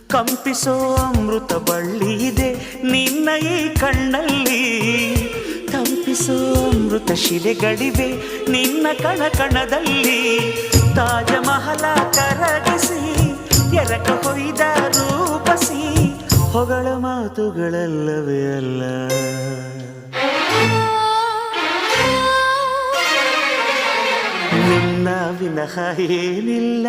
ಕಂಪಿಸೋ ಅಮೃತ ಬಳ್ಳಿ ಇದೆ ನಿನ್ನ ಈ ಕಣ್ಣಲ್ಲಿ. ತಂಪಿಸೋ ಅಮೃತ ಶಿಲೆಗಳಿವೆ ನಿನ್ನ ಕಣ ಕಣದಲ್ಲಿ. ತಾಜ ಮಹಲ ಕರಗಿಸಿ ಎರಕ ಹೊಯ್ದ ರೂಪಸಿ ಹೊಗಳ ಮಾತುಗಳಲ್ಲವೇ ಅಲ್ಲ. ನಿನ್ನ ವಿನಃ ಏನಿಲ್ಲ.